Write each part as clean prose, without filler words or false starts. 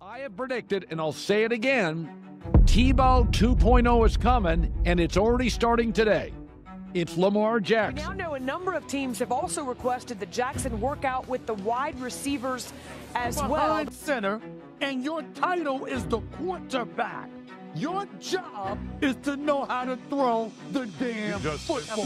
I have predicted, and I'll say it again, T-Ball 2.0 is coming, and it's already starting today. It's Lamar Jackson. We now know a number of teams have also requested that Jackson work out with the wide receivers as well. Center, and your title is the quarterback. Your job is to know how to throw the damn football.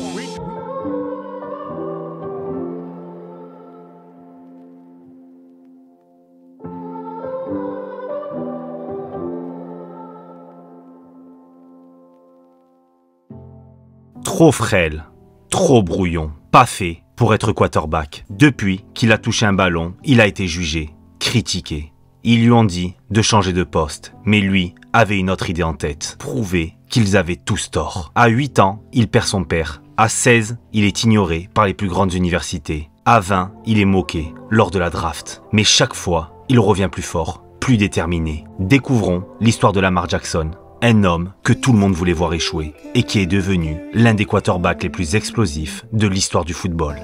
Trop frêle, trop brouillon, pas fait pour être quarterback. Depuis qu'il a touché un ballon, il a été jugé, critiqué. Ils lui ont dit de changer de poste, mais lui avait une autre idée en tête, prouver qu'ils avaient tous tort. À 8 ans, il perd son père. À 16, il est ignoré par les plus grandes universités. À 20, il est moqué lors de la draft. Mais chaque fois, il revient plus fort, plus déterminé. Découvrons l'histoire de Lamar Jackson. Un homme que tout le monde voulait voir échouer et qui est devenu l'un des quarterbacks les plus explosifs de l'histoire du football.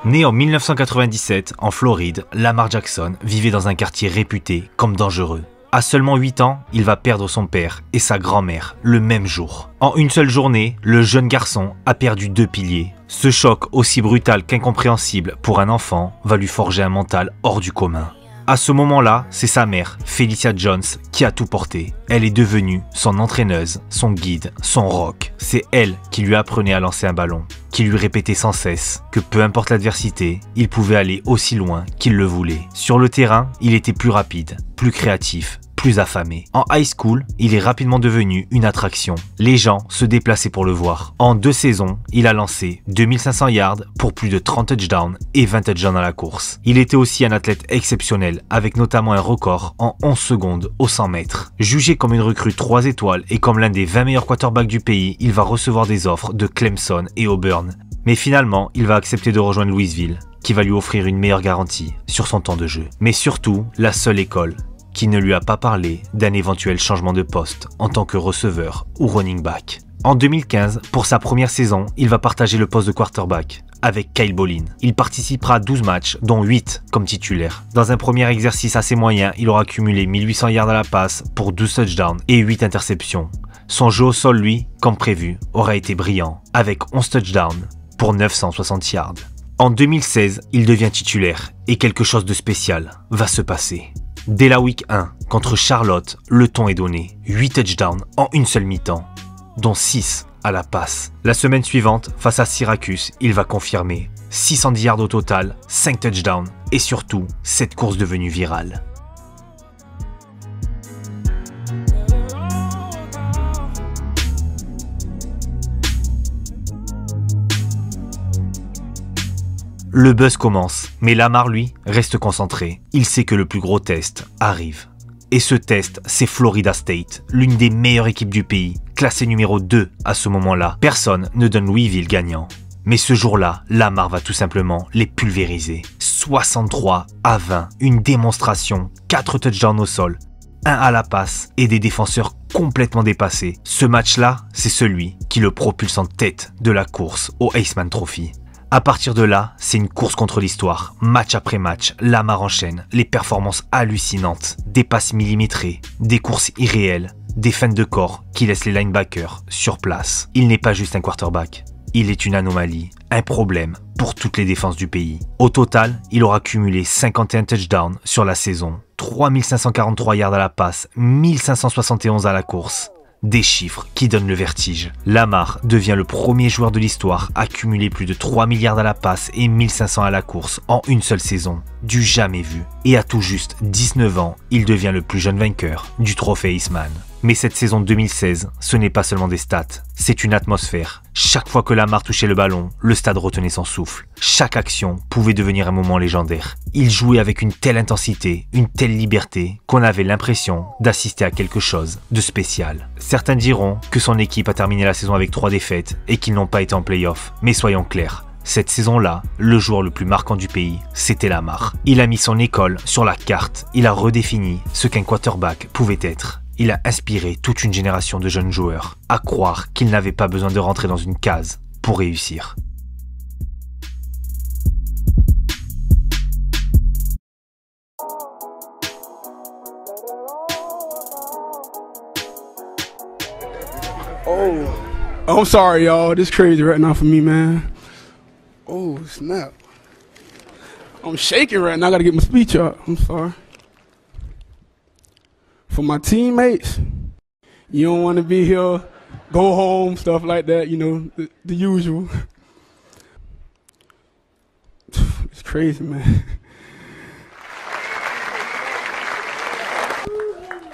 Né en 1997 en Floride, Lamar Jackson vivait dans un quartier réputé comme dangereux. À seulement 8 ans, il va perdre son père et sa grand-mère le même jour. En une seule journée, le jeune garçon a perdu 2 piliers. Ce choc, aussi brutal qu'incompréhensible pour un enfant, va lui forger un mental hors du commun. À ce moment-là, c'est sa mère, Felicia Jones, qui a tout porté. Elle est devenue son entraîneuse, son guide, son rock. C'est elle qui lui apprenait à lancer un ballon, qui lui répétait sans cesse que peu importe l'adversité, il pouvait aller aussi loin qu'il le voulait. Sur le terrain, il était plus rapide, plus créatif, plus affamé. En high school, il est rapidement devenu une attraction. Les gens se déplaçaient pour le voir. En 2 saisons, il a lancé 2500 yards pour plus de 30 touchdowns et 20 touchdowns à la course. Il était aussi un athlète exceptionnel, avec notamment un record en 11 secondes au 100 mètres. Jugé comme une recrue 3 étoiles et comme l'un des 20 meilleurs quarterbacks du pays, il va recevoir des offres de Clemson et Auburn. Mais finalement, il va accepter de rejoindre Louisville, qui va lui offrir une meilleure garantie sur son temps de jeu. Mais surtout, la seule école qui ne lui a pas parlé d'un éventuel changement de poste en tant que receveur ou running back. En 2015, pour sa première saison, il va partager le poste de quarterback avec Kyle Bolin. Il participera à 12 matchs, dont 8 comme titulaire. Dans un premier exercice assez moyen, il aura accumulé 1800 yards à la passe pour 12 touchdowns et 8 interceptions. Son jeu au sol, lui, comme prévu, aura été brillant, avec 11 touchdowns pour 960 yards. En 2016, il devient titulaire et quelque chose de spécial va se passer. Dès la week 1, contre Charlotte, le ton est donné. 8 touchdowns en une seule mi-temps, dont 6 à la passe. La semaine suivante, face à Syracuse, il va confirmer 610 yards au total, 5 touchdowns et surtout, cette course devenue virale. Le buzz commence, mais Lamar, lui, reste concentré. Il sait que le plus gros test arrive. Et ce test, c'est Florida State, l'une des meilleures équipes du pays, classée numéro 2 à ce moment-là. Personne ne donne Louisville gagnant. Mais ce jour-là, Lamar va tout simplement les pulvériser. 63-20, une démonstration, 4 touchdowns au sol, 1 à la passe et des défenseurs complètement dépassés. Ce match-là, c'est celui qui le propulse en tête de la course au Heisman Trophy. À partir de là, c'est une course contre l'histoire. Match après match, Lamar enchaîne les performances hallucinantes, des passes millimétrées, des courses irréelles, des feintes de corps qui laissent les linebackers sur place. Il n'est pas juste un quarterback, il est une anomalie, un problème pour toutes les défenses du pays. Au total, il aura cumulé 51 touchdowns sur la saison, 3543 yards à la passe, 1571 à la course, Des chiffres qui donnent le vertige. Lamar devient le premier joueur de l'histoire à cumuler plus de 3 milliards à la passe et 1500 à la course en une seule saison. Du jamais vu. Et à tout juste 19 ans, il devient le plus jeune vainqueur du trophée Heisman. Mais cette saison 2016, ce n'est pas seulement des stats, c'est une atmosphère. Chaque fois que Lamar touchait le ballon, le stade retenait son souffle. Chaque action pouvait devenir un moment légendaire. Il jouait avec une telle intensité, une telle liberté, qu'on avait l'impression d'assister à quelque chose de spécial. Certains diront que son équipe a terminé la saison avec 3 défaites et qu'ils n'ont pas été en play-off. Mais soyons clairs, cette saison-là, le joueur le plus marquant du pays, c'était Lamar. Il a mis son école sur la carte, il a redéfini ce qu'un quarterback pouvait être. Il a inspiré toute une génération de jeunes joueurs à croire qu'ils n'avaient pas besoin de rentrer dans une case pour réussir. Oh, I'm sorry, y'all. This crazy right now for me, man. Oh, snap. I'm shaking right now. I gotta get my speech up. I'm sorry. For my teammates, you don't want to be here, go home, stuff like that, you know, the usual. It's crazy, man.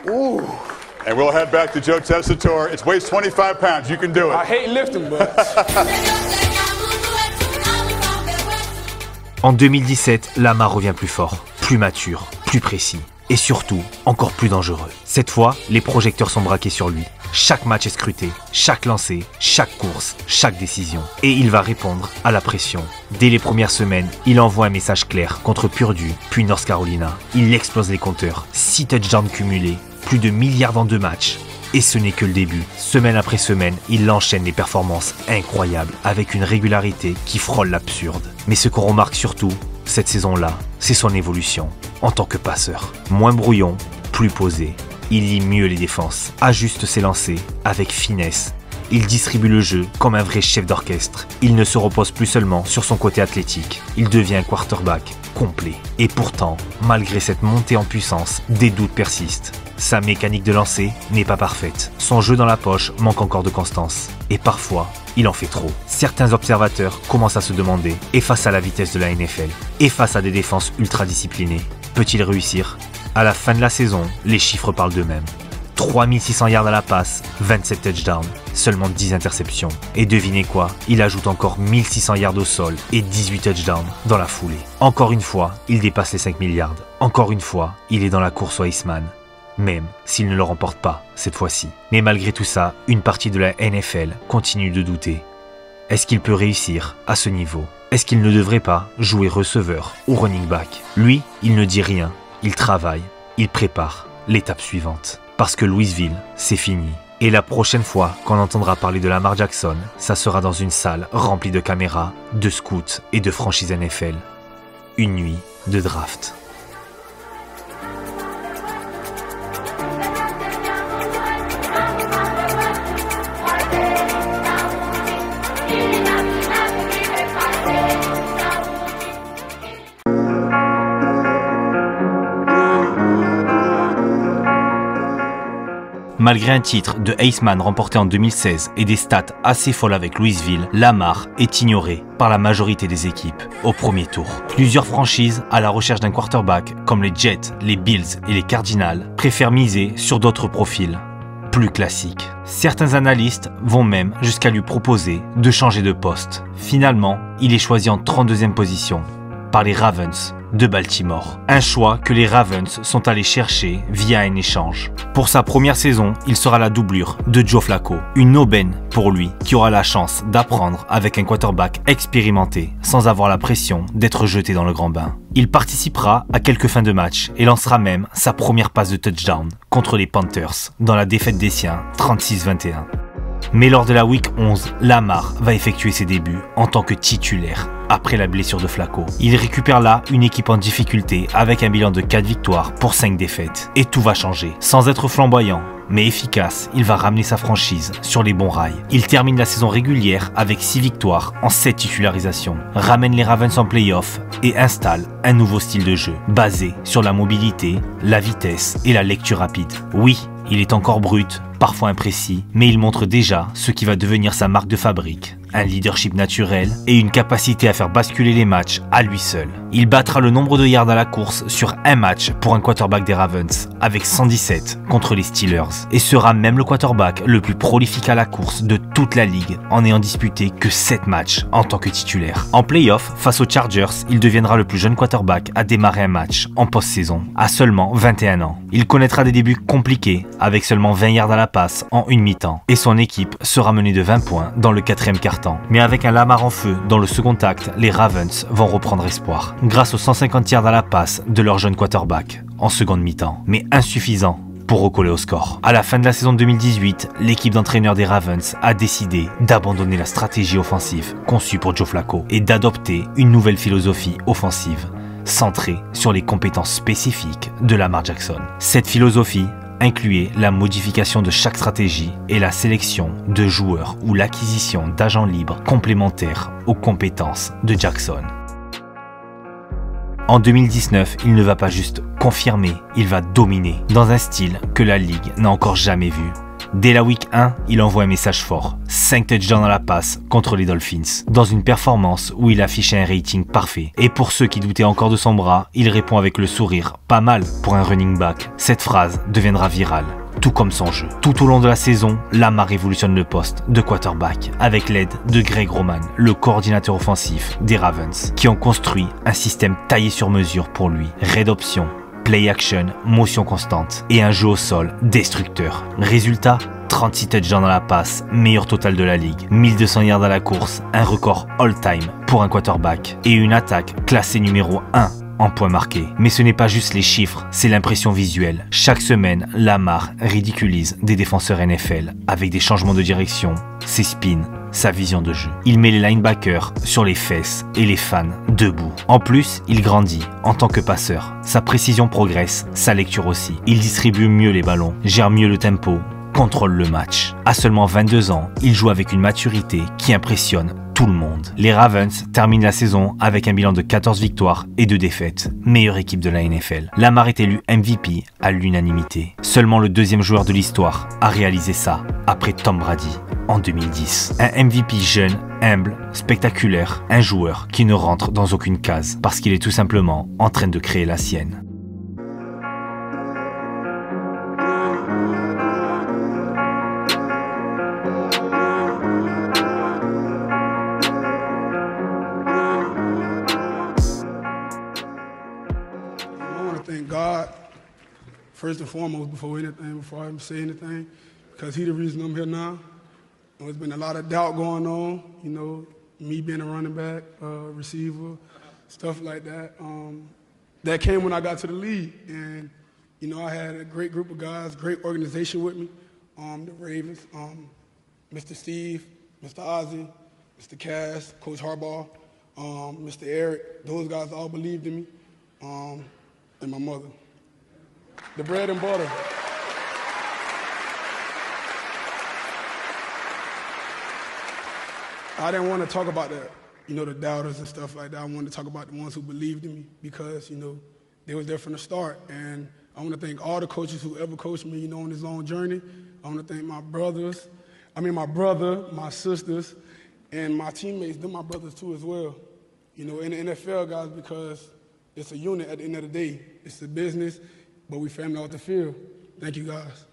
Ooh. And we'll head back to Joe Tessitore. It weighs 25 pounds. You can do it. I hate lifting, but... En 2017, Lamar revient plus fort, plus mature, plus précis. Et surtout, encore plus dangereux. Cette fois, les projecteurs sont braqués sur lui. Chaque match est scruté, chaque lancer, chaque course, chaque décision. Et il va répondre à la pression. Dès les premières semaines, il envoie un message clair contre Purdue, puis North Carolina. Il explose les compteurs, 6 touchdowns cumulés, plus de milliards en 2 matchs. Et ce n'est que le début. Semaine après semaine, il enchaîne des performances incroyables, avec une régularité qui frôle l'absurde. Mais ce qu'on remarque surtout, cette saison-là, c'est son évolution en tant que passeur. Moins brouillon, plus posé. Il lit mieux les défenses, ajuste ses lancers avec finesse. Il distribue le jeu comme un vrai chef d'orchestre. Il ne se repose plus seulement sur son côté athlétique. Il devient un quarterback complet. Et pourtant, malgré cette montée en puissance, des doutes persistent. Sa mécanique de lancer n'est pas parfaite. Son jeu dans la poche manque encore de constance. Et parfois, il en fait trop. Certains observateurs commencent à se demander, et face à la vitesse de la NFL, et face à des défenses ultra disciplinées, peut-il réussir? À la fin de la saison, les chiffres parlent d'eux-mêmes. 3600 yards à la passe, 27 touchdowns, seulement 10 interceptions. Et devinez quoi? Il ajoute encore 1600 yards au sol et 18 touchdowns dans la foulée. Encore une fois, il dépasse les 5 milliards. Encore une fois, il est dans la course au Heisman. Même s'il ne le remporte pas cette fois-ci. Mais malgré tout ça, une partie de la NFL continue de douter. Est-ce qu'il peut réussir à ce niveau? Est-ce qu'il ne devrait pas jouer receveur ou running back? Lui, il ne dit rien, il travaille, il prépare l'étape suivante. Parce que Louisville, c'est fini. Et la prochaine fois qu'on entendra parler de Lamar Jackson, ça sera dans une salle remplie de caméras, de scouts et de franchises NFL. Une nuit de draft. Malgré un titre de Heisman remporté en 2016 et des stats assez folles avec Louisville, Lamar est ignoré par la majorité des équipes au premier tour. Plusieurs franchises à la recherche d'un quarterback, comme les Jets, les Bills et les Cardinals, préfèrent miser sur d'autres profils plus classiques. Certains analystes vont même jusqu'à lui proposer de changer de poste. Finalement, il est choisi en 32e position par les Ravens de Baltimore. Un choix que les Ravens sont allés chercher via un échange. Pour sa première saison, il sera la doublure de Joe Flacco. Une aubaine pour lui qui aura la chance d'apprendre avec un quarterback expérimenté sans avoir la pression d'être jeté dans le grand bain. Il participera à quelques fins de match et lancera même sa première passe de touchdown contre les Panthers dans la défaite des siens 36-21. Mais lors de la Week 11, Lamar va effectuer ses débuts en tant que titulaire après la blessure de Flacco. Il récupère là une équipe en difficulté avec un bilan de 4 victoires pour 5 défaites. Et tout va changer. Sans être flamboyant, mais efficace, il va ramener sa franchise sur les bons rails. Il termine la saison régulière avec 6 victoires en 7 titularisations, ramène les Ravens en play-off et installe un nouveau style de jeu, basé sur la mobilité, la vitesse et la lecture rapide. Oui, Il est encore brut, parfois imprécis, mais il montre déjà ce qui va devenir sa marque de fabrique. Un leadership naturel et une capacité à faire basculer les matchs à lui seul. Il battra le nombre de yards à la course sur un match pour un quarterback des Ravens, avec 117 contre les Steelers, et sera même le quarterback le plus prolifique à la course de toute la ligue, en n'ayant disputé que 7 matchs en tant que titulaire. En playoff, face aux Chargers, il deviendra le plus jeune quarterback à démarrer un match en post-saison, à seulement 21 ans. Il connaîtra des débuts compliqués, avec seulement 20 yards à la passe en une mi-temps, et son équipe sera menée de 20 points dans le 4e quart-temps. Mais avec un Lamar en feu dans le second acte, les Ravens vont reprendre espoir, grâce aux 150 yards à la passe de leur jeune quarterback en seconde mi-temps, mais insuffisant pour recoller au score. À la fin de la saison 2018, l'équipe d'entraîneurs des Ravens a décidé d'abandonner la stratégie offensive conçue pour Joe Flacco et d'adopter une nouvelle philosophie offensive centrée sur les compétences spécifiques de Lamar Jackson. Cette philosophie incluait la modification de chaque stratégie et la sélection de joueurs ou l'acquisition d'agents libres complémentaires aux compétences de Jackson. En 2019, il ne va pas juste confirmer, il va dominer dans un style que la ligue n'a encore jamais vu. Dès la week 1, il envoie un message fort, 5 touchdowns à la passe contre les Dolphins, dans une performance où il affiche un rating parfait. Et pour ceux qui doutaient encore de son bras, il répond avec le sourire, pas mal pour un running back. Cette phrase deviendra virale, tout comme son jeu. Tout au long de la saison, Lamar révolutionne le poste de quarterback avec l'aide de Greg Roman, le coordinateur offensif des Ravens, qui ont construit un système taillé sur mesure pour lui. Red option, play action, motion constante et un jeu au sol destructeur. Résultat, 36 touchdowns dans la passe, meilleur total de la ligue, 1200 yards à la course, un record all-time pour un quarterback et une attaque classée numéro 1 en points marqués. Mais ce n'est pas juste les chiffres, c'est l'impression visuelle. Chaque semaine, Lamar ridiculise des défenseurs NFL avec des changements de direction, ses spins, sa vision de jeu. Il met les linebackers sur les fesses et les fans debout. En plus, il grandit en tant que passeur. Sa précision progresse, sa lecture aussi. Il distribue mieux les ballons, gère mieux le tempo, contrôle le match. À seulement 22 ans, il joue avec une maturité qui impressionne tout le monde. Les Ravens terminent la saison avec un bilan de 14 victoires et 2 défaites. Meilleure équipe de la NFL. Lamar est élu MVP à l'unanimité. Seulement le 2e joueur de l'histoire a réalisé ça, après Tom Brady en 2010. Un MVP jeune, humble, spectaculaire, un joueur qui ne rentre dans aucune case parce qu'il est tout simplement en train de créer la sienne. First and foremost, before I even say anything, because he's the reason I'm here now. There's been a lot of doubt going on, you know, me being a running back, receiver, stuff like that. That came when I got to the league, and you know, I had a great group of guys, great organization with me. The Ravens, Mr. Steve, Mr. Ozzie, Mr. Cass, Coach Harbaugh, Mr. Eric. Those guys all believed in me, and my mother. The bread and butter. I didn't want to talk about the, you know, the doubters and stuff like that. I wanted to talk about the ones who believed in me because, you know, they was there from the start. And I want to thank all the coaches who ever coached me, you know, on this long journey. I want to thank my brothers, my brother, my sisters, and my teammates. They're my brothers too as well. You know, in the NFL, guys, because it's a unit at the end of the day. It's a business. But we family out the field. Thank you, guys.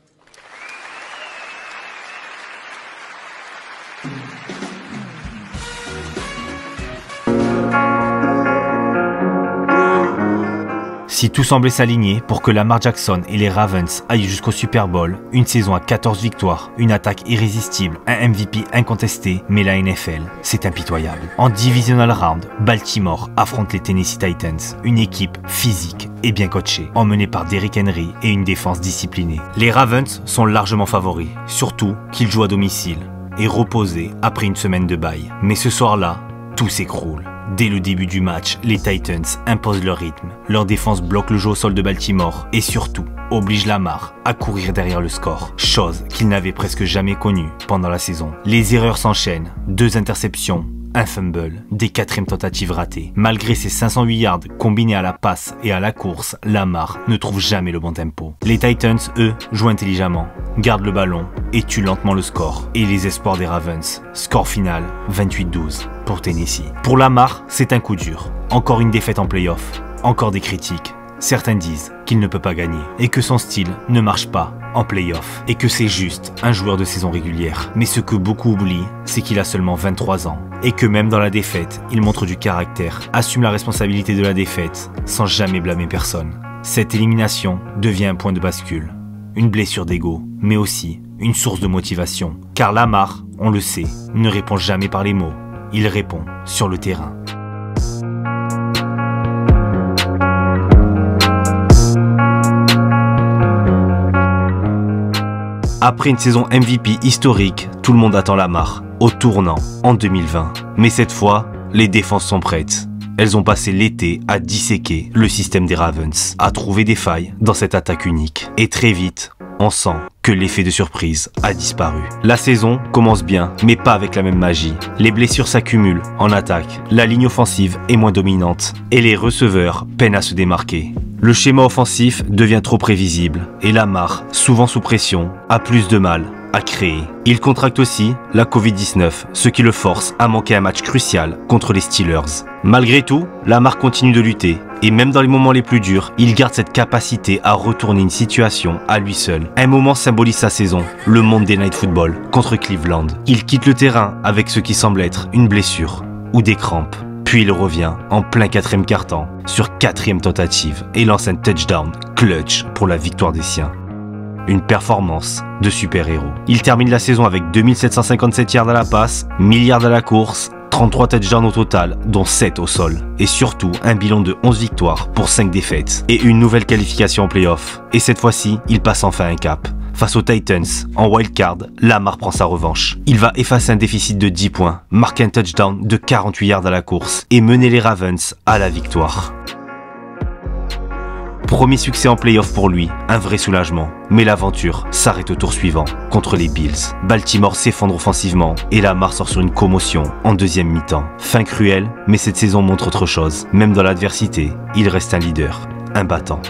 Si tout semblait s'aligner pour que Lamar Jackson et les Ravens aillent jusqu'au Super Bowl, une saison à 14 victoires, une attaque irrésistible, un MVP incontesté, mais la NFL, c'est impitoyable. En Divisional Round, Baltimore affronte les Tennessee Titans, une équipe physique et bien coachée, emmenée par Derrick Henry et une défense disciplinée. Les Ravens sont largement favoris, surtout qu'ils jouent à domicile et reposés après une semaine de bye. Mais ce soir-là, tout s'écroule. Dès le début du match, les Titans imposent leur rythme. Leur défense bloque le jeu au sol de Baltimore et surtout oblige Lamar à courir derrière le score, chose qu'il n'avait presque jamais connue pendant la saison. Les erreurs s'enchaînent, 2 interceptions, un fumble, des 4e tentatives ratées. Malgré ses 508 yards combinés à la passe et à la course, Lamar ne trouve jamais le bon tempo. Les Titans, eux, jouent intelligemment, gardent le ballon et tuent lentement le score. Et les espoirs des Ravens. Score final, 28-12 pour Tennessee. Pour Lamar, c'est un coup dur. Encore une défaite en playoff, encore des critiques. Certains disent qu'il ne peut pas gagner et que son style ne marche pas en play-off et que c'est juste un joueur de saison régulière. Mais ce que beaucoup oublient, c'est qu'il a seulement 23 ans et que même dans la défaite, il montre du caractère, assume la responsabilité de la défaite sans jamais blâmer personne. Cette élimination devient un point de bascule, une blessure d'ego, mais aussi une source de motivation. Car Lamar, on le sait, ne répond jamais par les mots, il répond sur le terrain. Après une saison MVP historique, tout le monde attend Lamar, au tournant, en 2020. Mais cette fois, les défenses sont prêtes. Elles ont passé l'été à disséquer le système des Ravens, à trouver des failles dans cette attaque unique. Et très vite, on sent que l'effet de surprise a disparu. La saison commence bien, mais pas avec la même magie. Les blessures s'accumulent en attaque, la ligne offensive est moins dominante, et les receveurs peinent à se démarquer. Le schéma offensif devient trop prévisible, et Lamar, souvent sous pression, a plus de mal à créer. Il contracte aussi la Covid-19, ce qui le force à manquer un match crucial contre les Steelers. Malgré tout, Lamar continue de lutter, et même dans les moments les plus durs, il garde cette capacité à retourner une situation à lui seul. Un moment symbolise sa saison, le Monday Night Football contre Cleveland. Il quitte le terrain avec ce qui semble être une blessure ou des crampes. Puis il revient en plein 4e quart-temps sur 4e tentative et lance un touchdown clutch pour la victoire des siens. Une performance de super-héros. Il termine la saison avec 2757 yards à la passe, 1000 yards à la course, 33 touchdowns au total, dont 7 au sol. Et surtout, un bilan de 11 victoires pour 5 défaites. Et une nouvelle qualification en play-off. Et cette fois-ci, il passe enfin un cap. Face aux Titans, en wildcard, Lamar prend sa revanche. Il va effacer un déficit de 10 points, marquer un touchdown de 48 yards à la course et mener les Ravens à la victoire. Premier succès en play-off pour lui, un vrai soulagement. Mais l'aventure s'arrête au tour suivant, contre les Bills. Baltimore s'effondre offensivement et Lamar sort sur une commotion en deuxième mi-temps. Fin cruelle, mais cette saison montre autre chose. Même dans l'adversité, il reste un leader, un battant.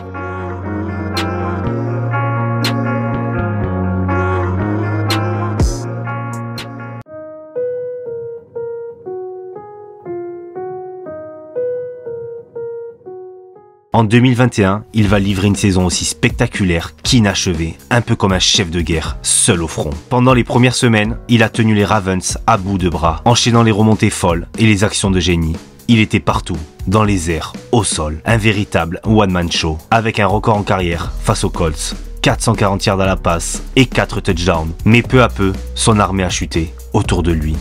En 2021, il va livrer une saison aussi spectaculaire qu'inachevée, un peu comme un chef de guerre, seul au front. Pendant les premières semaines, il a tenu les Ravens à bout de bras, enchaînant les remontées folles et les actions de génie. Il était partout, dans les airs, au sol, un véritable one-man show, avec un record en carrière face aux Colts. 440 yards à la passe et 4 touchdowns. Mais peu à peu, son armée a chuté autour de lui.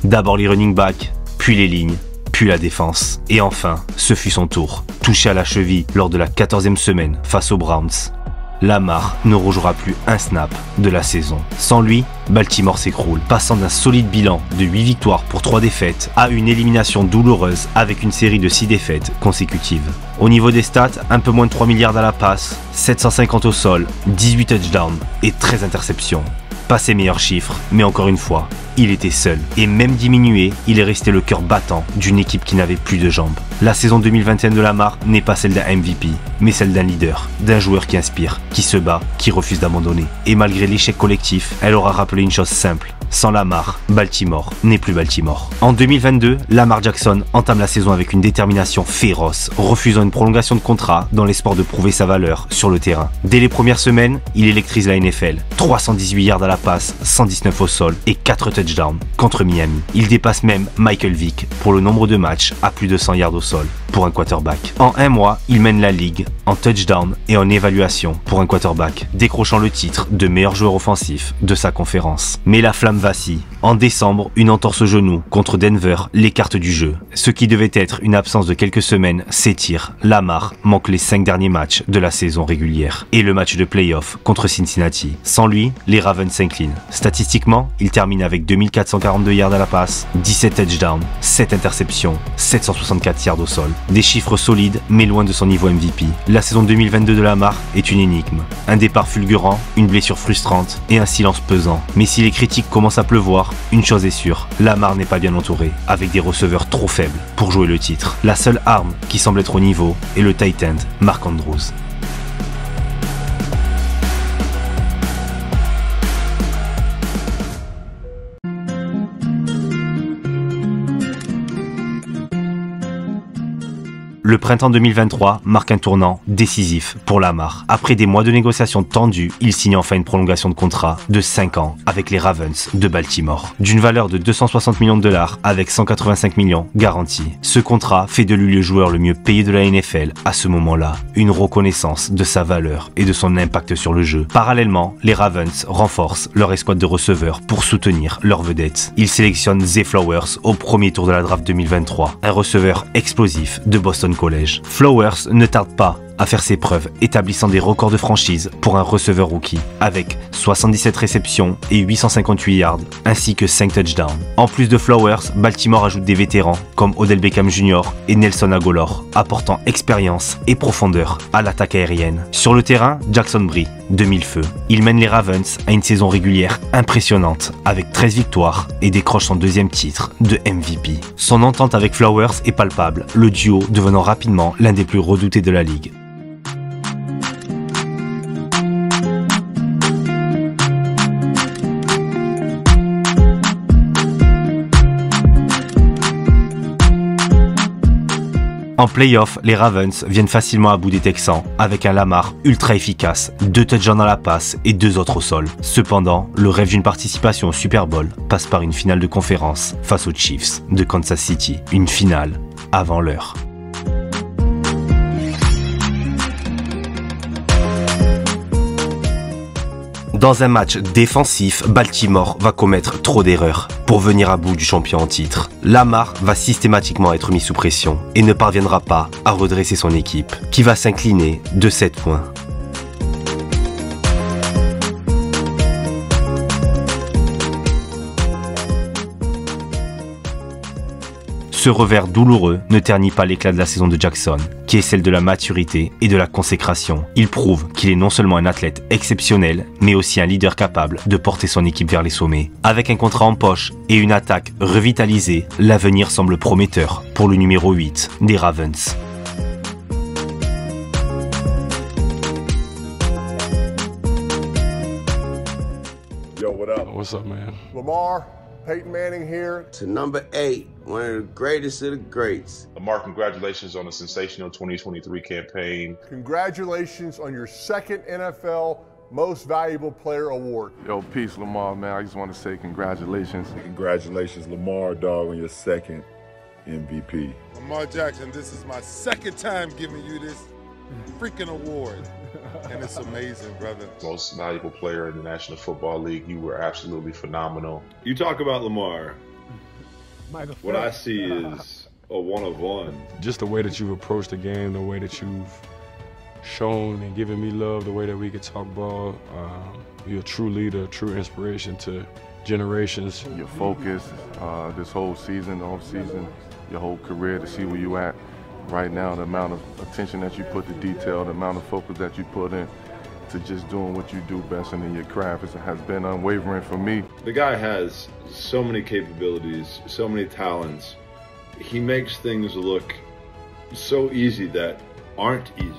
D'abord les running backs, puis les lignes, puis la défense. Et enfin, ce fut son tour. Touché à la cheville lors de la 14e semaine face aux Browns, Lamar ne rejouera plus un snap de la saison. Sans lui, Baltimore s'écroule, passant d'un solide bilan de 8 victoires pour 3 défaites à une élimination douloureuse avec une série de 6 défaites consécutives. Au niveau des stats, un peu moins de 3 milliards à la passe, 750 au sol, 18 touchdowns et 13 interceptions. Pas ses meilleurs chiffres, mais encore une fois, il était seul. Et même diminué, il est resté le cœur battant d'une équipe qui n'avait plus de jambes. La saison 2021 de Lamar n'est pas celle d'un MVP, mais celle d'un leader, d'un joueur qui inspire, qui se bat, qui refuse d'abandonner. Et malgré l'échec collectif, elle aura rappelé une chose simple. Sans Lamar, Baltimore n'est plus Baltimore. En 2022, Lamar Jackson entame la saison avec une détermination féroce, refusant une prolongation de contrat dans l'espoir de prouver sa valeur sur le terrain. Dès les premières semaines, il électrise la NFL. 318 yards à la passe, 119 au sol et 4 touchdowns contre Miami. Il dépasse même Michael Vick pour le nombre de matchs à plus de 100 yards au sol pour un quarterback. En un mois, il mène la ligue en touchdown et en évaluation pour un quarterback, décrochant le titre de meilleur joueur offensif de sa conférence. Mais la flamme vacille. En décembre, une entorse au genou contre Denver l'écarte du jeu. Ce qui devait être une absence de quelques semaines s'étire. Lamar manque les 5 derniers matchs de la saison régulière et le match de playoff contre Cincinnati. Sans lui, les Ravens s'inclinent. Statistiquement, il termine avec 2442 yards à la passe, 17 touchdowns, 7 interceptions, 764 yards au sol. Des chiffres solides, mais loin de son niveau MVP. La saison 2022 de Lamar est une énigme. Un départ fulgurant, une blessure frustrante et un silence pesant Mais si les critiques commencent à pleuvoir, une chose est sûre, Lamar n'est pas bien entouré, avec des receveurs trop faibles pour jouer le titre. La seule arme qui semble être au niveau est le tight end, Mark Andrews. Le printemps 2023 marque un tournant décisif pour Lamar. Après des mois de négociations tendues, il signe enfin une prolongation de contrat de 5 ans avec les Ravens de Baltimore, d'une valeur de 260 millions de dollars avec 185 millions garantis. Ce contrat fait de lui le joueur le mieux payé de la NFL à ce moment-là, une reconnaissance de sa valeur et de son impact sur le jeu. Parallèlement, les Ravens renforcent leur escouade de receveurs pour soutenir leurs vedettes. Ils sélectionnent Zay Flowers au premier tour de la draft 2023, un receveur explosif de Boston College. Flowers ne tarde pas à faire ses preuves, établissant des records de franchise pour un receveur rookie, avec 77 réceptions et 858 yards, ainsi que 5 touchdowns. En plus de Flowers, Baltimore ajoute des vétérans comme Odell Beckham Jr. et Nelson Agholor, apportant expérience et profondeur à l'attaque aérienne. Sur le terrain, Jackson brille de mille feux. Il mène les Ravens à une saison régulière impressionnante, avec 13 victoires et décroche son deuxième titre de MVP. Son entente avec Flowers est palpable, le duo devenant rapidement l'un des plus redoutés de la ligue. En play-off, les Ravens viennent facilement à bout des Texans avec un Lamar ultra efficace, 2 touchdowns à la passe et 2 autres au sol. Cependant, le rêve d'une participation au Super Bowl passe par une finale de conférence face aux Chiefs de Kansas City, une finale avant l'heure. Dans un match défensif, Baltimore va commettre trop d'erreurs pour venir à bout du champion en titre. Lamar va systématiquement être mis sous pression et ne parviendra pas à redresser son équipe, qui va s'incliner de 7 points. Ce revers douloureux ne ternit pas l'éclat de la saison de Jackson, qui est celle de la maturité et de la consécration. Il prouve qu'il est non seulement un athlète exceptionnel, mais aussi un leader capable de porter son équipe vers les sommets. Avec un contrat en poche et une attaque revitalisée, l'avenir semble prometteur pour le numéro 8 des Ravens. Yo, what up? What's up, man? Lamar, Peyton Manning here. To number 8, one of the greatest of the greats. Lamar, congratulations on a sensational 2023 campaign. Congratulations on your second NFL Most Valuable Player award. Yo, peace, Lamar, man. I just want to say congratulations. Congratulations, Lamar, dog, on your second MVP. Lamar Jackson, this is my second time giving you this freaking award. And it's amazing, brother. Most valuable player in the National Football League. You were absolutely phenomenal. You talk about Lamar. What I see is a one-of-one. Just the way that you've approached the game, the way that you've shown and given me love, the way that we could talk ball. You're a true leader, a true inspiration to generations. Your focus this whole season, the off-season, your whole career, to see where you at right now, the amount of attention that you put to detail, the amount of focus that you put in to just doing what you do best and in your craft has been unwavering for me. The guy has so many capabilities, so many talents. He makes things look so easy that aren't easy.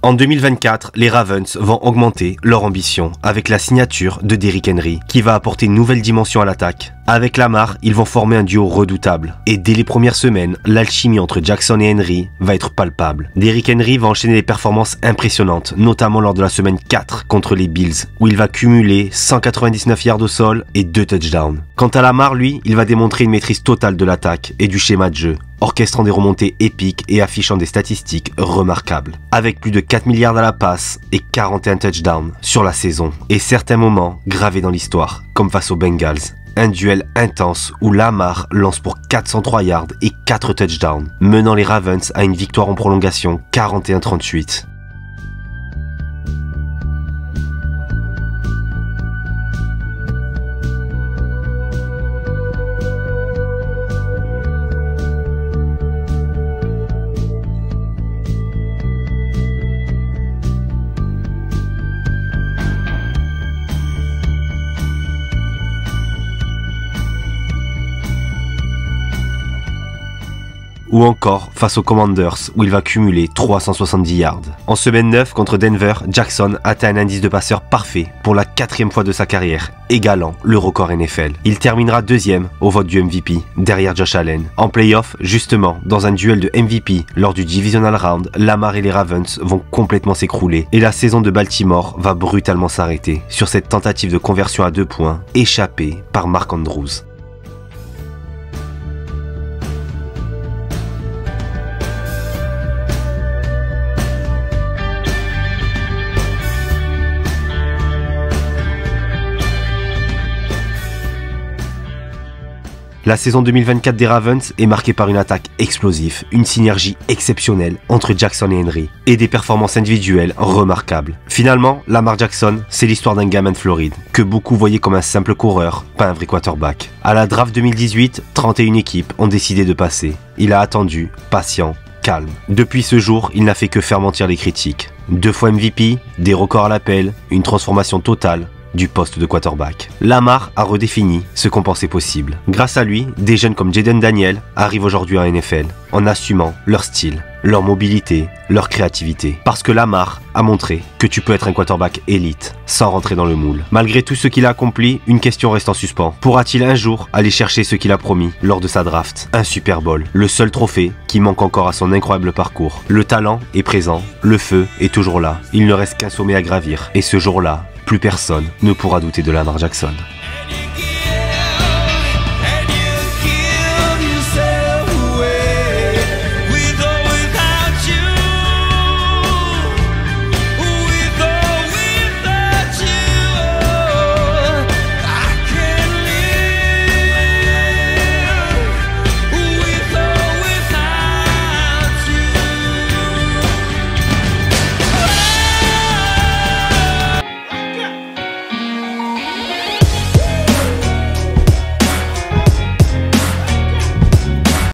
En 2024, les Ravens vont augmenter leur ambition avec la signature de Derrick Henry, qui va apporter une nouvelle dimension à l'attaque. Avec Lamar, ils vont former un duo redoutable. Et dès les premières semaines, l'alchimie entre Jackson et Henry va être palpable. Derrick Henry va enchaîner des performances impressionnantes, notamment lors de la semaine 4 contre les Bills, où il va cumuler 199 yards au sol et 2 touchdowns. Quant à Lamar, lui, il va démontrer une maîtrise totale de l'attaque et du schéma de jeu, orchestrant des remontées épiques et affichant des statistiques remarquables. Avec plus de 4 milliards à la passe et 41 touchdowns sur la saison. Et certains moments gravés dans l'histoire, comme face aux Bengals. Un duel intense où Lamar lance pour 403 yards et 4 touchdowns, menant les Ravens à une victoire en prolongation 41-38. ou encore face aux Commanders où il va cumuler 370 yards. En semaine 9 contre Denver, Jackson atteint un indice de passeur parfait pour la 4e fois de sa carrière, égalant le record NFL. Il terminera 2e au vote du MVP, derrière Josh Allen. En playoff, justement, dans un duel de MVP lors du Divisional Round, Lamar et les Ravens vont complètement s'écrouler et la saison de Baltimore va brutalement s'arrêter sur cette tentative de conversion à 2 points échappée par Mark Andrews. La saison 2024 des Ravens est marquée par une attaque explosive, une synergie exceptionnelle entre Jackson et Henry, et des performances individuelles remarquables. Finalement, Lamar Jackson, c'est l'histoire d'un gamin de Floride, que beaucoup voyaient comme un simple coureur, pas un vrai quarterback. À la draft 2018, 31 équipes ont décidé de passer. Il a attendu, patient, calme. Depuis ce jour, il n'a fait que faire mentir les critiques. 2 fois MVP, des records à l'appel, une transformation totale du poste de quarterback. Lamar a redéfini ce qu'on pensait possible. Grâce à lui, des jeunes comme Jaden Daniels arrivent aujourd'hui en NFL, en assumant leur style, leur mobilité, leur créativité. Parce que Lamar a montré que tu peux être un quarterback élite sans rentrer dans le moule. Malgré tout ce qu'il a accompli, une question reste en suspens. Pourra-t-il un jour aller chercher ce qu'il a promis lors de sa draft? Un Super Bowl, le seul trophée qui manque encore à son incroyable parcours. Le talent est présent, le feu est toujours là. Il ne reste qu'un sommet à gravir. Et ce jour-là, plus personne ne pourra douter de Lamar Jackson.